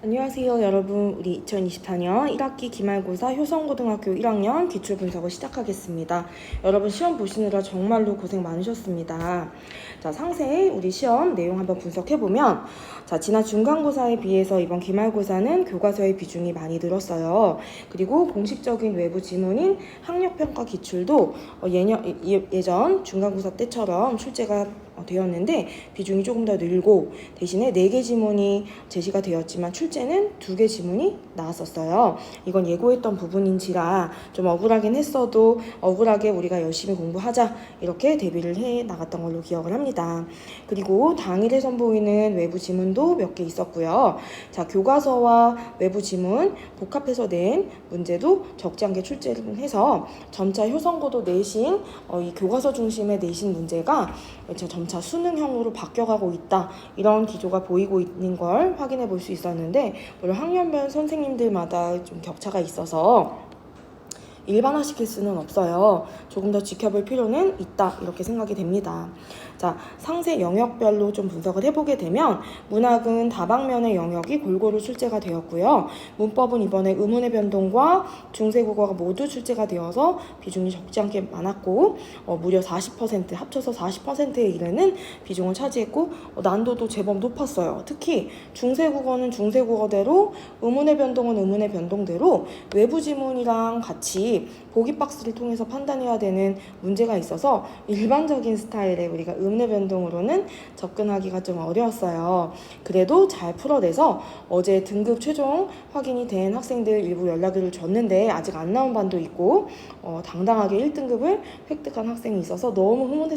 안녕하세요 여러분. 우리 2024년 1학기 기말고사 효성고등학교 1학년 기출분석을 시작하겠습니다. 여러분 시험 보시느라 정말로 고생 많으셨습니다. 자, 상세히 우리 시험 내용 한번 분석해보면, 자, 지난 중간고사에 비해서 이번 기말고사는 교과서의 비중이 많이 늘었어요. 그리고 공식적인 외부 지문인 학력평가 기출도 예전 중간고사 때처럼 출제가 되었는데 비중이 조금 더 늘고, 대신에 4개 지문이 제시가 되었지만 출제는 2개 지문이 나왔었어요. 이건 예고했던 부분인지라 좀 억울하긴 했어도 억울하게 우리가 열심히 공부하자 이렇게 대비를 해 나갔던 걸로 기억을 합니다. 그리고 당일에 선보이는 외부 지문도 몇 개 있었고요. 자, 교과서와 외부 지문 복합해서 낸 문제도 적지 않게 출제를 해서 점차 효성고도 내신 이 교과서 중심의 내신 문제가 점차 수능형으로 바뀌어가고 있다, 이런 기조가 보이고 있는 걸 확인해 볼 수 있었는데, 물론 학년별 선생님들마다 좀 격차가 있어서 일반화시킬 수는 없어요. 조금 더 지켜볼 필요는 있다, 이렇게 생각이 됩니다. 자, 상세 영역별로 좀 분석을 해보게 되면, 문학은 다방면의 영역이 골고루 출제가 되었고요. 문법은 이번에 의문의 변동과 중세국어가 모두 출제가 되어서 비중이 적지 않게 많았고, 무려 40%, 합쳐서 40%에 이르는 비중을 차지했고, 난도도 제법 높았어요. 특히 중세국어는 중세국어대로, 의문의 변동은 의문의 변동대로 외부 지문이랑 같이 보기 박스를 통해서 판단해야 되는 문제가 있어서 일반적인 스타일의 우리가 의문의 변동으로는 접근하기가 좀 어려웠어요. 그래도 잘 풀어내서 어제 등급 최종 확인이 된 학생들 일부 연락을 줬는데 아직 안 나온 반도 있고, 당당하게 1등급을 획득한 학생이 있어서 너무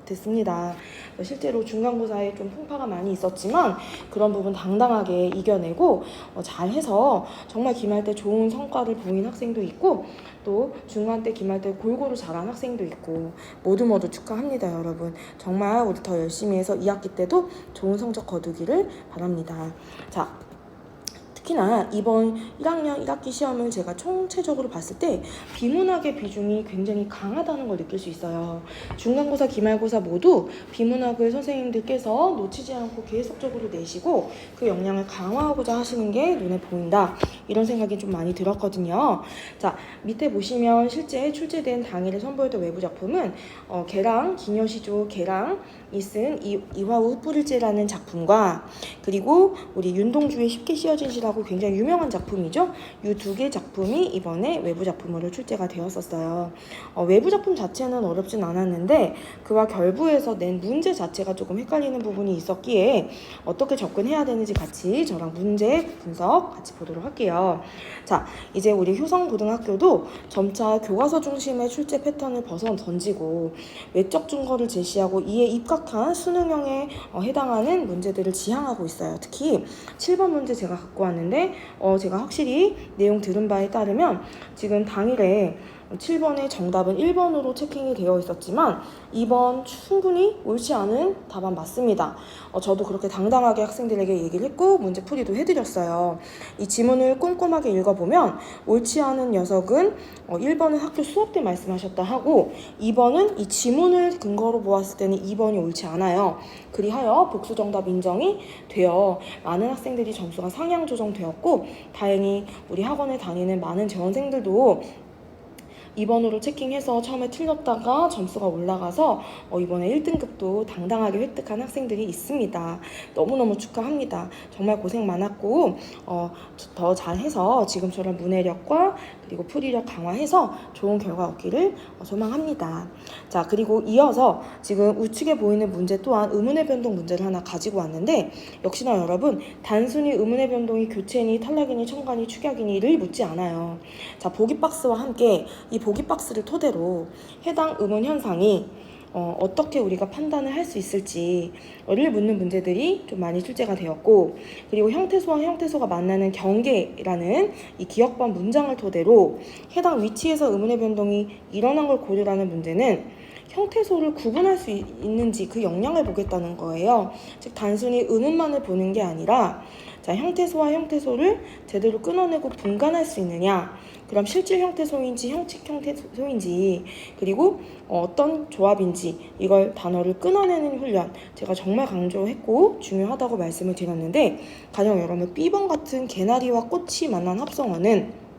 됐습니다. 실제로 중간고사에 좀 풍파가 많이 있었지만 그런 부분 당당하게 이겨내고 잘해서 정말 기말 때 좋은 성과를 보인 학생도 있고, 또 중간 때 기말 때 골고루 잘한 학생도 있고, 모두 축하합니다. 여러분 정말 우리 더 열심히 해서 2학기 때도 좋은 성적 거두기를 바랍니다. 자, 특히나 이번 1학년 1학기 시험을 제가 총체적으로 봤을 때 비문학의 비중이 굉장히 강하다는 걸 느낄 수 있어요. 중간고사, 기말고사 모두 비문학을 선생님들께서 놓치지 않고 계속적으로 내시고 그 역량을 강화하고자 하시는 게 눈에 보인다, 이런 생각이 좀 많이 들었거든요. 자, 밑에 보시면 실제 출제된 당일에 선보였던 외부 작품은 개랑, 기녀시조 개랑이 쓴 이화우 흩뿌릴제라는 작품과, 그리고 우리 윤동주의 쉽게 씌어진 시라고 굉장히 유명한 작품이죠. 이 2개 작품이 이번에 외부 작품으로 출제가 되었었어요. 외부 작품 자체는 어렵진 않았는데 그와 결부해서 낸 문제 자체가 조금 헷갈리는 부분이 있었기에 어떻게 접근해야 되는지 같이 저랑 문제 분석 같이 보도록 할게요. 자, 이제 우리 효성고등학교도 점차 교과서 중심의 출제 패턴을 벗어 던지고 외적 증거를 제시하고 이에 입각한 수능형에 해당하는 문제들을 지향하고 있어요. 특히 7번 문제 제가 갖고 왔는데 제가 확실히 내용 들은 바에 따르면 지금 당일에 7번의 정답은 1번으로 체킹이 되어 있었지만 2번 충분히 옳지 않은 답안 맞습니다. 저도 그렇게 당당하게 학생들에게 얘기를 했고 문제 풀이도 해드렸어요. 이 지문을 꼼꼼하게 읽어보면 옳지 않은 녀석은 1번은 학교 수업 때 말씀하셨다 하고, 2번은 이 지문을 근거로 보았을 때는 2번이 옳지 않아요. 그리하여 복수 정답 인정이 되어 많은 학생들이 점수가 상향 조정되었고, 다행히 우리 학원에 다니는 많은 재원생들도 2번으로 체킹해서 처음에 틀렸다가 점수가 올라가서 이번에 1등급도 당당하게 획득한 학생들이 있습니다. 너무너무 축하합니다. 정말 고생 많았고 더 잘해서 지금처럼 문해력과 그리고 풀이력 강화해서 좋은 결과 얻기를 소망합니다. 자, 그리고 이어서 지금 우측에 보이는 문제 또한 의문의 변동 문제를 하나 가지고 왔는데, 역시나 여러분 단순히 의문의 변동이 교체니 탈락이니 첨가니 축약이니를 묻지 않아요. 자, 보기 박스와 함께 이 보기 박스를 토대로 해당 의문 현상이 어떻게 우리가 판단을 할 수 있을지를 묻는 문제들이 좀 많이 출제가 되었고, 그리고 형태소와 형태소가 만나는 경계라는 이 기억반 문장을 토대로 해당 위치에서 의문의 변동이 일어난 걸 고려하는 문제는 형태소를 구분할 수 있는지 그 역량을 보겠다는 거예요. 즉 단순히 음운만을 보는 게 아니라 자, 형태소와 형태소를 제대로 끊어내고 분간할 수 있느냐, 그럼 실질 형태소인지 형식 형태소인지, 그리고 어떤 조합인지 이걸 단어를 끊어내는 훈련, 제가 정말 강조했고 중요하다고 말씀을 드렸는데, 가령 여러분 B번 같은 개나리와 꽃이 만난 합성어는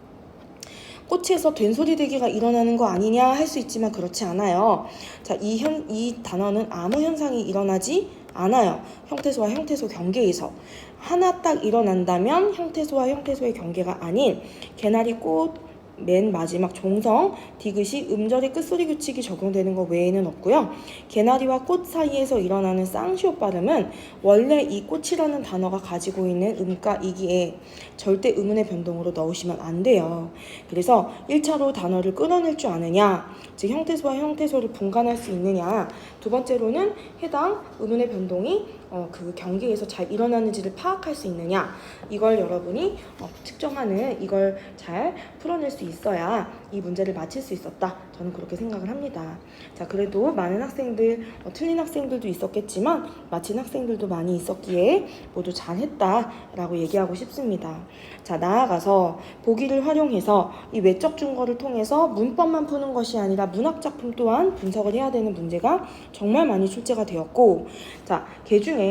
꽃에서 된소리대기가 일어나는 거 아니냐 할 수 있지만 그렇지 않아요. 자, 이 단어는 아무 현상이 일어나지 않아요. 형태소와 형태소 경계에서 하나 딱 일어난다면 형태소와 형태소의 경계가 아닌 개나리 꽃 맨 마지막 종성 디귿이 음절의 끝소리 규칙이 적용되는 것 외에는 없고요. 개나리와 꽃 사이에서 일어나는 쌍시옷 발음은 원래 이 꽃이라는 단어가 가지고 있는 음가이기에 절대 음운의 변동으로 넣으시면 안 돼요. 그래서 1차로 단어를 끊어낼 줄 아느냐, 즉 형태소와 형태소를 분간할 수 있느냐, 두 번째로는 해당 음운의 변동이 그 경계에서 잘 일어나는지를 파악할 수 있느냐, 이걸 여러분이 측정하는, 이걸 잘 풀어낼 수 있어야 이 문제를 맞힐 수 있었다, 저는 그렇게 생각을 합니다. 자, 그래도 많은 학생들, 틀린 학생들도 있었겠지만 맞힌 학생들도 많이 있었기에 모두 잘했다라고 얘기하고 싶습니다. 자, 나아가서 보기를 활용해서 이 외적 증거를 통해서 문법만 푸는 것이 아니라 문학작품 또한 분석을 해야 되는 문제가 정말 많이 출제가 되었고, 자, 개중에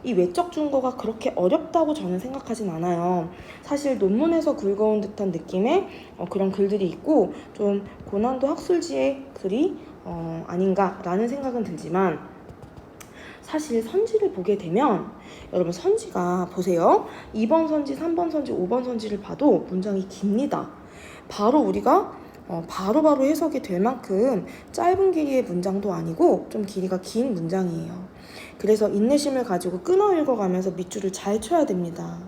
이 외적 증거가 그렇게 어렵다고 저는 생각하진 않아요. 사실 논문에서 긁어온 듯한 느낌의 그런 글들이 있고 좀 고난도 학술지의 글이 아닌가라는 생각은 들지만, 사실 선지를 보게 되면 여러분 선지가 보세요. 2번 선지, 3번 선지, 5번 선지를 봐도 문장이 깁니다. 바로 우리가 바로바로 해석이 될 만큼 짧은 길이의 문장도 아니고 좀 길이가 긴 문장이에요. 그래서 인내심을 가지고 끊어 읽어가면서 밑줄을 잘 쳐야 됩니다.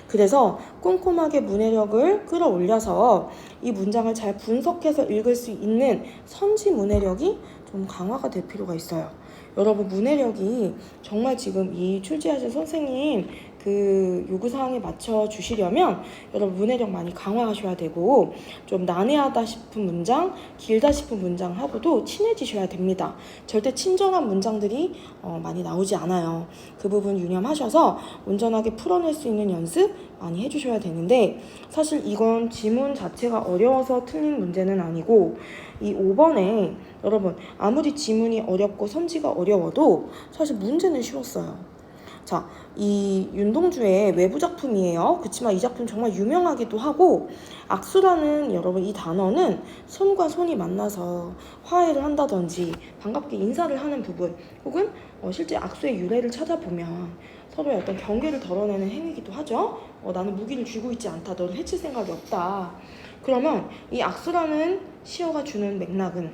그래서 꼼꼼하게 문해력을 끌어올려서 이 문장을 잘 분석해서 읽을 수 있는 선지 문해력이 좀 강화가 될 필요가 있어요. 여러분 문해력이 정말 지금 이 출제하신 선생님 그 요구사항에 맞춰 주시려면 여러분 문해력 많이 강화하셔야 되고, 좀 난해하다 싶은 문장, 길다 싶은 문장하고도 친해지셔야 됩니다. 절대 친절한 문장들이 많이 나오지 않아요. 그 부분 유념하셔서 온전하게 풀어낼 수 있는 연습 많이 해주셔야 되는데, 사실 이건 지문 자체가 어려워서 틀린 문제는 아니고, 이 5번에 여러분 아무리 지문이 어렵고 선지가 어려워도 사실 문제는 쉬웠어요. 자, 이 윤동주의 외부 작품이에요. 그렇지만 이 작품 정말 유명하기도 하고, 악수라는 여러분 이 단어는 손과 손이 만나서 화해를 한다든지 반갑게 인사를 하는 부분, 혹은 실제 악수의 유래를 찾아보면 서로의 어떤 경계를 덜어내는 행위이기도 하죠. 나는 무기를 쥐고 있지 않다, 너를 해칠 생각이 없다. 그러면 이 악수라는 시어가 주는 맥락은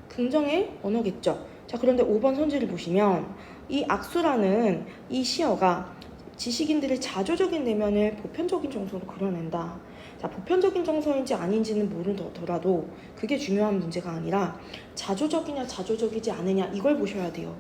긍정의 언어겠죠. 자, 그런데 5번 선지를 보시면 이 악수라는 이 시어가 지식인들의 자조적인 내면을 보편적인 정서로 그려낸다. 자, 보편적인 정서인지 아닌지는 모르더라도 그게 중요한 문제가 아니라 자조적이냐 자조적이지 않느냐 이걸 보셔야 돼요.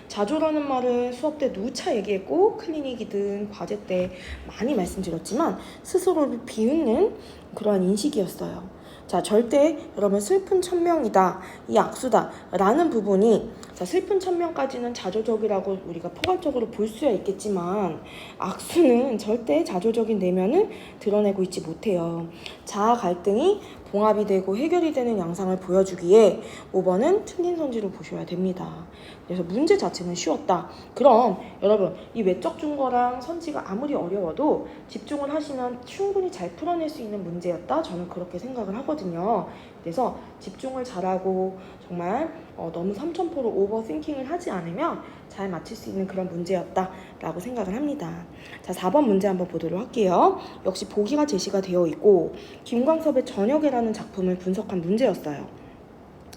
자조라는 말은 수업 때 누차 얘기했고 클리닉이든 과제 때 많이 말씀드렸지만 스스로를 비웃는 그러한 인식이었어요. 자, 절대 여러분 슬픈 천명이다, 이 악수다 라는 부분이, 자, 슬픈 천명까지는 자조적이라고 우리가 포괄적으로 볼 수야 있겠지만 악수는 절대 자조적인 내면을 드러내고 있지 못해요. 자아 갈등이 봉합이 되고 해결이 되는 양상을 보여주기에 5번은 틀린 선지로 보셔야 됩니다. 그래서 문제 자체는 쉬웠다. 그럼 여러분 이 외적 증거랑 선지가 아무리 어려워도 집중을 하시면 충분히 잘 풀어낼 수 있는 문제였다, 저는 그렇게 생각을 하거든요. 그래서 집중을 잘하고 정말 너무 삼천포로 오버띵킹을 하지 않으면 잘 맞힐 수 있는 그런 문제였다라고 생각을 합니다. 자, 4번 문제 한번 보도록 할게요. 역시 보기가 제시가 되어 있고 김광섭의 저녁에라는 작품을 분석한 문제였어요.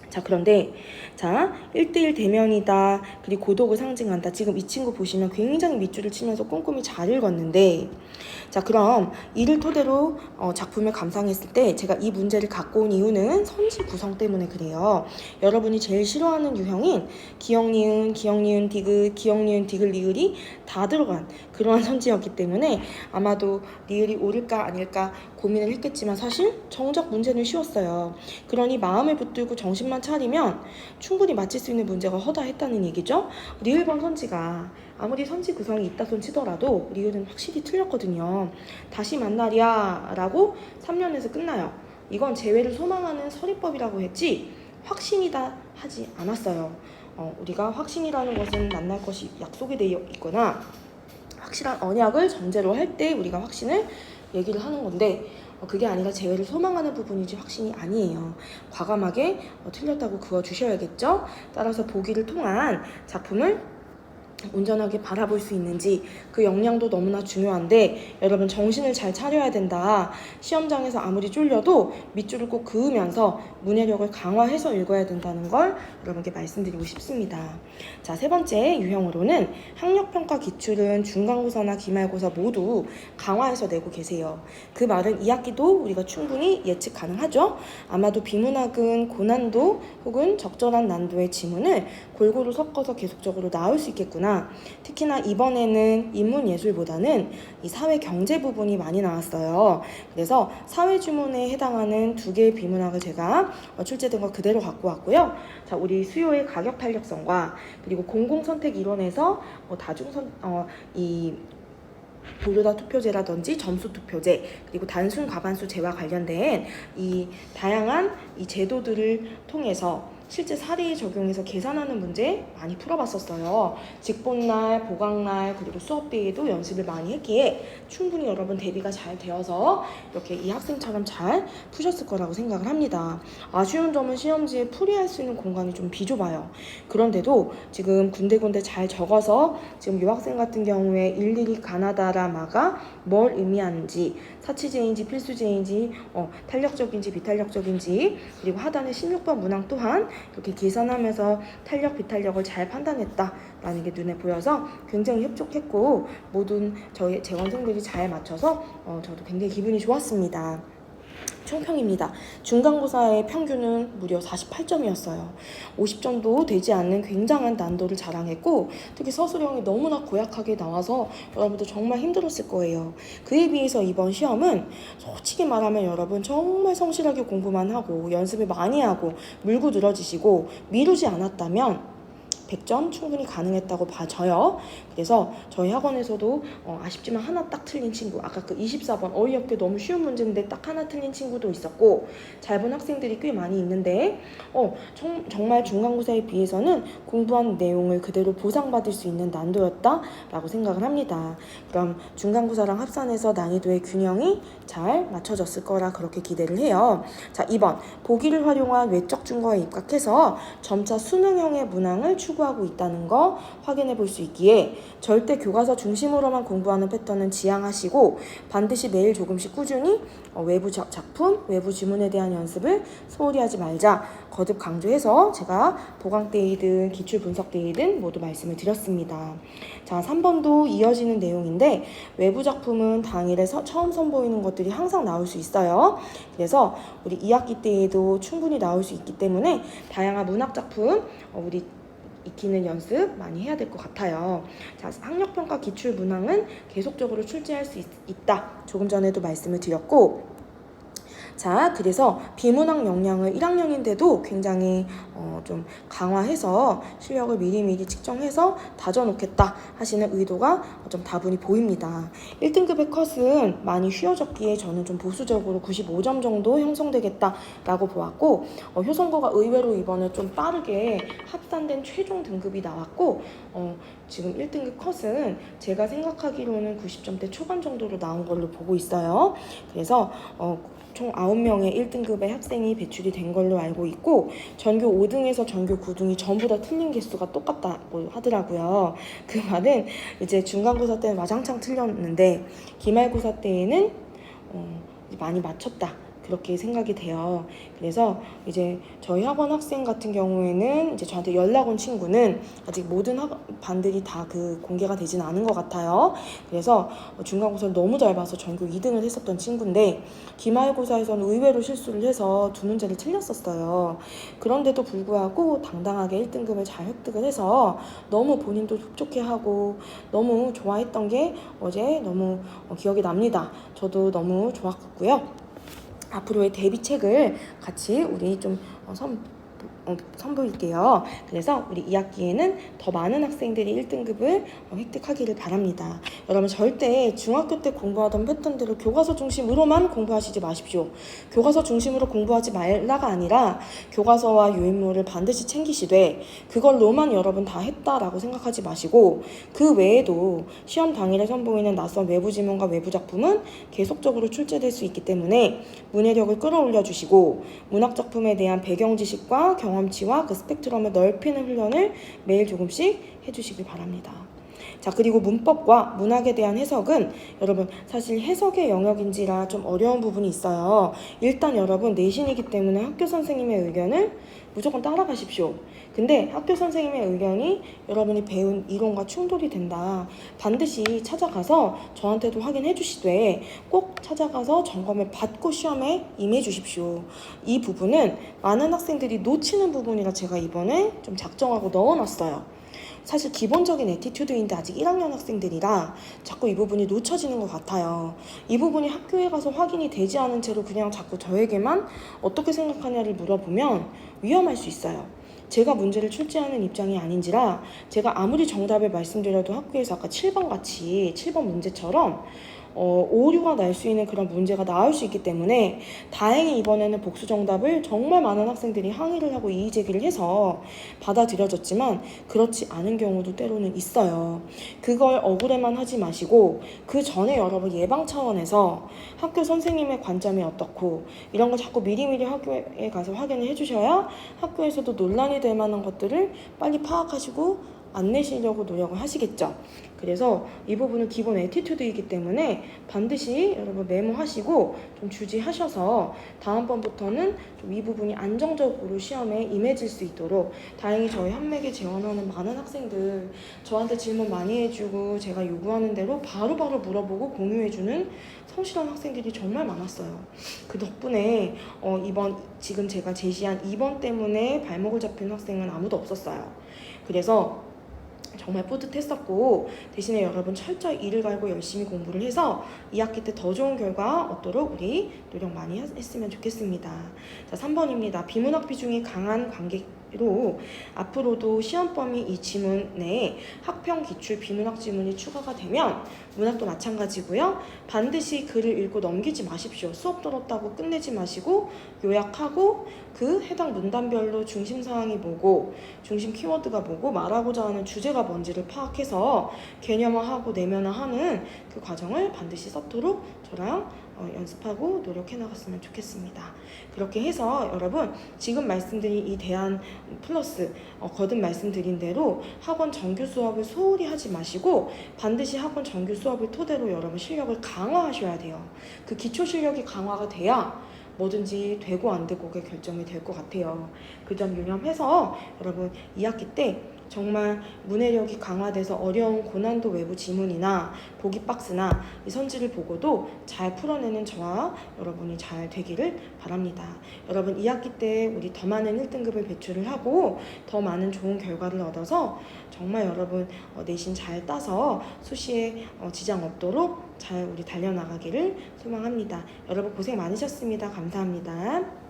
자, 그런데 자 1대1 대면이다, 그리고 고독을 상징한다. 지금 이 친구 보시면 굉장히 밑줄을 치면서 꼼꼼히 잘 읽었는데, 자, 그럼 이를 토대로 작품을 감상했을 때 제가 이 문제를 갖고 온 이유는 선지 구성 때문에 그래요. 여러분이 제일 싫어하는 유형인 기역, 니은, 디귿, 기역, 니은, 디귿, 리을이 다 들어간 그러한 선지였기 때문에 아마도 리을이 옳을까 아닐까 고민을 했겠지만 사실 정작 문제는 쉬웠어요. 그러니 마음을 붙들고 정신만 차리면 충분히 맞힐 수 있는 문제가 허다했다는 얘기죠. 우리 1번 선지가 아무리 선지 구성이 있다 손 치더라도 리을은 확실히 틀렸거든요. 다시 만나랴 라고 3년에서 끝나요. 이건 재회를 소망하는 서리법이라고 했지 확신이다 하지 않았어요. 우리가 확신이라는 것은 만날 것이 약속이 되어 있거나 확실한 언약을 전제로 할 때 우리가 확신을 얘기를 하는 건데 그게 아니라 재회를 소망하는 부분이지 확신이 아니에요. 과감하게 틀렸다고 그어주셔야겠죠. 따라서 보기를 통한 작품을 온전하게 바라볼 수 있는지 그 역량도 너무나 중요한데 여러분 정신을 잘 차려야 된다. 시험장에서 아무리 쫄려도 밑줄을 꼭 그으면서 문해력을 강화해서 읽어야 된다는 걸 여러분께 말씀드리고 싶습니다. 자, 세 번째 유형으로는 학력평가 기출은 중간고사나 기말고사 모두 강화해서 내고 계세요. 그 말은 2학기도 우리가 충분히 예측 가능하죠. 아마도 비문학은 고난도 혹은 적절한 난도의 지문을 골고루 섞어서 계속적으로 나올 수 있겠구나. 특히나 이번에는 인문예술보다는 이 사회경제 부분이 많이 나왔어요. 그래서 사회주문에 해당하는 2개의 비문학을 제가 출제된 거 그대로 갖고 왔고요. 자, 우리 수요의 가격 탄력성과 그리고 공공선택 이론에서 이 보조다 투표제라든지 점수 투표제 그리고 단순 과반수제와 관련된 이 다양한 이 제도들을 통해서 실제 사례에 적용해서 계산하는 문제 많이 풀어봤었어요. 직본날, 보강날 그리고 수업대에도 연습을 많이 했기에 충분히 여러분 대비가 잘 되어서 이렇게 이 학생처럼 잘 푸셨을 거라고 생각을 합니다. 아쉬운 점은 시험지에 풀이할 수 있는 공간이 좀 비좁아요. 그런데도 지금 군데군데 잘 적어서 지금 이 학생 같은 경우에 일일이 가나다라마가 뭘 의미하는지 사치제인지 필수제인지 탄력적인지 비탄력적인지 그리고 하단의 16번 문항 또한 이렇게 계산하면서 탄력 비탄력을 잘 판단했다라는 게 눈에 보여서 굉장히 협족했고 모든 저희 재원생들이 잘 맞춰서 저도 굉장히 기분이 좋았습니다. 총평입니다. 중간고사의 평균은 무려 48점이었어요. 50점도 되지 않는 굉장한 난도를 자랑했고 특히 서술형이 너무나 고약하게 나와서 여러분들 정말 힘들었을 거예요. 그에 비해서 이번 시험은 솔직히 말하면 여러분 정말 성실하게 공부만 하고 연습을 많이 하고 물고 늘어지시고 미루지 않았다면 100점 충분히 가능했다고 봐져요. 그래서 저희 학원에서도 아쉽지만 하나 딱 틀린 친구, 아까 그 24번 어이없게 너무 쉬운 문제인데 딱 하나 틀린 친구도 있었고 잘 본 학생들이 꽤 많이 있는데 정말 중간고사에 비해서는 공부한 내용을 그대로 보상받을 수 있는 난도였다라고 생각을 합니다. 그럼 중간고사랑 합산해서 난이도의 균형이 잘 맞춰졌을 거라 그렇게 기대를 해요. 자, 2번 보기를 활용한 외적 증거에 입각해서 점차 수능형의 문항을 추구하고 있다는 거 확인해 볼 수 있기에 절대 교과서 중심으로만 공부하는 패턴은 지양하시고 반드시 매일 조금씩 꾸준히 외부 작품, 외부 지문에 대한 연습을 소홀히 하지 말자 거듭 강조해서 제가 보강대이든 기출 분석대이든 모두 말씀을 드렸습니다. 자, 3번도 이어지는 내용인데 외부 작품은 당일에 처음 선보이는 것들이 항상 나올 수 있어요. 그래서 우리 2학기 때에도 충분히 나올 수 있기 때문에 다양한 문학 작품 우리 익히는 연습 많이 해야 될 것 같아요. 자, 학력평가 기출 문항은 계속적으로 출제할 수 있다. 조금 전에도 말씀을 드렸고 자, 그래서 비문학 역량을 1학년인데도 굉장히 좀 강화해서 실력을 미리미리 측정해서 다져놓겠다 하시는 의도가 좀 다분히 보입니다. 1등급의 컷은 많이 쉬워졌기에 저는 좀 보수적으로 95점 정도 형성되겠다라고 보았고 효성고가 의외로 이번에 좀 빠르게 합산된 최종 등급이 나왔고 지금 1등급 컷은 제가 생각하기로는 90점대 초반 정도로 나온 걸로 보고 있어요. 그래서 총 9명의 1등급의 학생이 배출이 된 걸로 알고 있고 전교 5등에서 전교 9등이 전부 다 틀린 개수가 똑같다고 하더라고요. 그 말은 이제 중간고사 때는 와장창 틀렸는데 기말고사 때에는 많이 맞췄다. 그렇게 생각이 돼요. 그래서 이제 저희 학원 학생 같은 경우에는 이제 저한테 연락 온 친구는 아직 모든 반들이 다 그 공개가 되진 않은 것 같아요. 그래서 중간고사를 너무 잘 봐서 전교 2등을 했었던 친구인데 기말고사에서는 의외로 실수를 해서 두 문제를 틀렸었어요. 그런데도 불구하고 당당하게 1등급을 잘 획득을 해서 너무 본인도 촉촉해하고 너무 좋아했던 게 어제 너무 기억이 납니다. 저도 너무 좋았고요. 앞으로의 대비책을 같이 우리 좀 선보일게요. 그래서 우리 2학기에는 더 많은 학생들이 1등급을 획득하기를 바랍니다. 여러분 절대 중학교 때 공부하던 패턴대로 교과서 중심으로만 공부하시지 마십시오. 교과서 중심으로 공부하지 말라가 아니라 교과서와 유인물을 반드시 챙기시되 그걸로만 여러분 다 했다라고 생각하지 마시고 그 외에도 시험 당일에 선보이는 낯선 외부 지문과 외부 작품은 계속적으로 출제될 수 있기 때문에 문해력을 끌어올려 주시고 문학작품에 대한 배경 지식과 경험치와 그 스펙트럼을 넓히는 훈련을 매일 조금씩 해주시길 바랍니다. 자, 그리고 문법과 문학에 대한 해석은 여러분 사실 해석의 영역인지라 좀 어려운 부분이 있어요. 일단 여러분 내신이기 때문에 학교 선생님의 의견을 무조건 따라가십시오. 근데 학교 선생님의 의견이 여러분이 배운 이론과 충돌이 된다. 반드시 찾아가서 저한테도 확인해 주시되 꼭 찾아가서 점검을 받고 시험에 임해 주십시오. 이 부분은 많은 학생들이 놓치는 부분이라 제가 이번에 좀 작정하고 넣어놨어요. 사실 기본적인 애티튜드인데 아직 1학년 학생들이라 자꾸 이 부분이 놓쳐지는 것 같아요. 이 부분이 학교에 가서 확인이 되지 않은 채로 그냥 자꾸 저에게만 어떻게 생각하냐를 물어보면 위험할 수 있어요. 제가 문제를 출제하는 입장이 아닌지라 제가 아무리 정답을 말씀드려도 학교에서 아까 7번 같이 7번 문제처럼 오류가 날 수 있는 그런 문제가 나올 수 있기 때문에 다행히 이번에는 복수 정답을 정말 많은 학생들이 항의를 하고 이의 제기를 해서 받아들여졌지만 그렇지 않은 경우도 때로는 있어요. 그걸 억울해만 하지 마시고 그 전에 여러분 예방 차원에서 학교 선생님의 관점이 어떻고 이런 거 자꾸 미리미리 학교에 가서 확인을 해주셔야 학교에서도 논란이 될 만한 것들을 빨리 파악하시고 안 내시려고 노력을 하시겠죠. 그래서 이 부분은 기본 애티튜드이기 때문에 반드시 여러분 메모하시고 좀 주지하셔서 다음번부터는 좀 이 부분이 안정적으로 시험에 임해질 수 있도록 다행히 저희 한맥에 재원하는 많은 학생들 저한테 질문 많이 해주고 제가 요구하는 대로 바로바로 물어보고 공유해주는 성실한 학생들이 정말 많았어요. 그 덕분에 이번 지금 제가 제시한 2번 때문에 발목을 잡힌 학생은 아무도 없었어요. 그래서 정말 뿌듯했었고 대신에 여러분 철저히 이를 갈고 열심히 공부를 해서 2학기 때 더 좋은 결과 얻도록 우리 노력 많이 했으면 좋겠습니다. 자, 3번입니다. 비문학 비중이 강한 관계로 앞으로도 시험 범위 이 지문에 학평 기출 비문학 지문이 추가가 되면 문학도 마찬가지고요. 반드시 글을 읽고 넘기지 마십시오. 수업 들었다고 끝내지 마시고 요약하고 그 해당 문단별로 중심 사항이 뭐고 중심 키워드가 뭐고 말하고자 하는 주제가 뭔지를 파악해서 개념화하고 내면화하는 그 과정을 반드시 서투로 저랑 연습하고 노력해 나갔으면 좋겠습니다. 그렇게 해서 여러분 지금 말씀드린 이 대안 플러스 거듭 말씀드린 대로 학원 정규 수업을 소홀히 하지 마시고 반드시 학원 정규 수업을 토대로 여러분 실력을 강화하셔야 돼요. 그 기초 실력이 강화가 돼야 뭐든지 되고 안 되고가 결정이 될 것 같아요. 그 점 유념해서 여러분 2학기 때 정말 문해력이 강화돼서 어려운 고난도 외부 지문이나 보기 박스나 이 선지를 보고도 잘 풀어내는 저와 여러분이 잘 되기를 바랍니다. 여러분 2학기 때 우리 더 많은 1등급을 배출을 하고 더 많은 좋은 결과를 얻어서 정말 여러분 내신 잘 따서 수시에 지장 없도록 잘 우리 달려나가기를 소망합니다. 여러분 고생 많으셨습니다. 감사합니다.